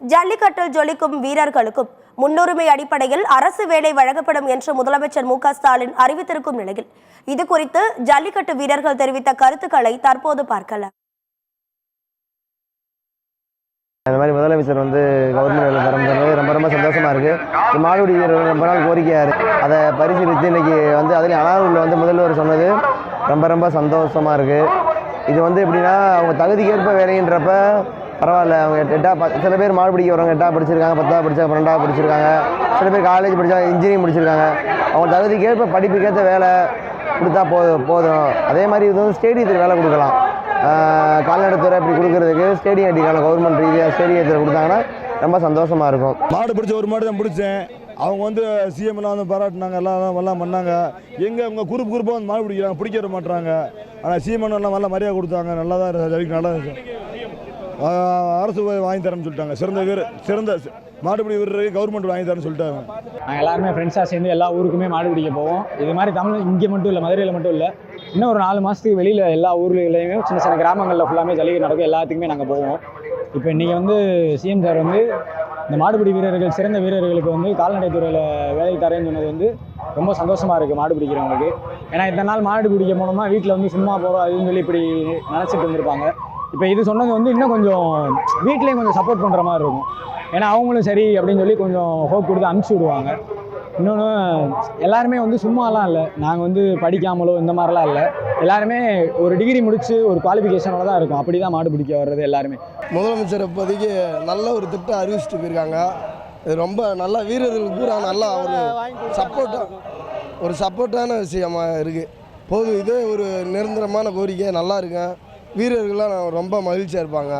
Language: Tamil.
ஜல்லிக்கட்டில் ஜொலிக்கும் வீரர்களுக்கும் முன்னுரிமை அடிப்படையில் அரசு வேலை வழங்கப்படும் என்று முதலமைச்சர் மு க ஸ்டாலின் அறிவித்திருக்கும் நிலையில் இது குறித்து ஜல்லிக்கட்டு வீரர்கள் தெரிவித்த கருத்துக்களை தற்போது பார்க்கலாம். இந்த மாதிரி முதலமைச்சர் கவர்மெண்ட் வேலை தரது ரொம்ப சந்தோஷமா இருக்கு. மாடுபிடி வீரர்கள் ரொம்ப நாள் கோரிக்கையா இருக்கு. அதை பரிசீலித்து இன்னைக்கு அதுலேயும் அனாரூரில் முதல்வர் சொன்னது ரொம்ப சந்தோஷமா இருக்கு. இது எப்படின்னா அவங்க தகுதிக்கேற்ப வேலைன்றப்ப பரவாயில்ல. அவங்க சில பேர் மாடு பிடிக்க வரவங்க 8ஆவது படிச்சிருக்காங்க, 10ஆவது படிச்சா 12ஆவது படிச்சிருக்காங்க, சில பேர் காலேஜ் படித்தா இன்ஜினியரிங் முடிச்சிருக்காங்க. அவங்க தகுதிக்கேற்ப படிப்புக்கேற்ற வேலை கொடுத்தா போதும். அதே மாதிரி ஸ்டேடியத்துக்கு வேலை கொடுக்கலாம். கால்நடைத்துறை இப்படி கொடுக்கறதுக்கு ஸ்டேடியம் கட்டிக்கலாம். கவர்மெண்ட் ரீதியாக ஸ்டேடியத்தில் கொடுத்தாங்கன்னா ரொம்ப சந்தோஷமாக இருக்கும். மாடு பிடிச்ச ஒரு மாடு தான் பிடிச்சேன். அவங்க சிஎம்லாம் பாராட்டினாங்க, எல்லாம் பண்ணாங்க. அவங்க குரூப்பாக மாடு பிடிக்கிறாங்க, பிடிக்க வர மாட்டாங்க. ஆனால் சிஎம் நல்லா மரியாதை கொடுத்தாங்க. நல்லா தான் நல்லா இருந்துச்சு. அரசு வாங்கி தரேன்னு சொல்லிட்டாங்க. சிறந்த மாடுபிடி வீரருக்கு கவர்மெண்ட் வாங்கி தரேன்னு சொல்லிட்டாங்க. நாங்கள் எல்லாருமே ஃப்ரெண்ட்ஸாக சேர்ந்து எல்லா ஊருக்குமே மாடு பிடிக்க போவோம். இது மாதிரி இங்கே மட்டும் இல்லை, மதுரையில் மட்டும் இல்லை, இன்னும் ஒரு 4 மாதத்துக்கு வெளியில் எல்லா ஊர்லேயுமே சின்ன கிராமங்களில் ஃபுல்லாமே ஜல்லிக்கட்டு நடக்கும். எல்லாத்துக்குமே நாங்கள் போவோம். இப்போ இன்றைக்கி சிஎம் சார் இந்த மாடுபிடி வீரர்கள், சிறந்த வீரர்களுக்கு கால்நடைத்துறையில் வேலை தரேன்னு சொன்னது ரொம்ப சந்தோஷமாக இருக்குது மாடு பிடிக்கிறவங்களுக்கு. ஏன்னா இத்தனை நாள் மாடு பிடிக்க போனோம்னா வீட்டில் சும்மா போகிறோம் அதுன்னு சொல்லி இப்படி நினச்சிட்டு இருந்திருப்பாங்க. இப்போ இது சொன்னது இன்னும் கொஞ்சம் வீட்லேயும் கொஞ்சம் சப்போர்ட் பண்ணுற மாதிரி இருக்கும். ஏன்னா அவங்களும் சரி அப்படின்னு சொல்லி கொஞ்சம் ஹோப் கொடுத்து அனுப்பிச்சி விடுவாங்க. இன்னொன்று எல்லாருமே சும்மாலாம் இல்லை, நாங்கள் படிக்காமலோ இந்த மாதிரிலாம் இல்லை, எல்லாருமே ஒரு டிகிரி முடித்து ஒரு குவாலிஃபிகேஷனோட தான் இருக்கும். அப்படி தான் மாடு பிடிக்க வர்றது எல்லாருமே. முதலமைச்சர் இப்போதைக்கு நல்ல ஒரு திட்டம் அறிவிச்சிட்டு போயிருக்காங்க. இது ரொம்ப நல்லா வீரர்களுக்கு பூரா நல்லா ஒரு சப்போர்ட்டான விஷயமா இருக்குது. போதும், இதே ஒரு நிரந்தரமான கோரிக்கை நல்லா இருக்குங்க. வீரர்கள்லாம் ரொம்ப மகிழ்ச்சியாக இருப்பாங்க.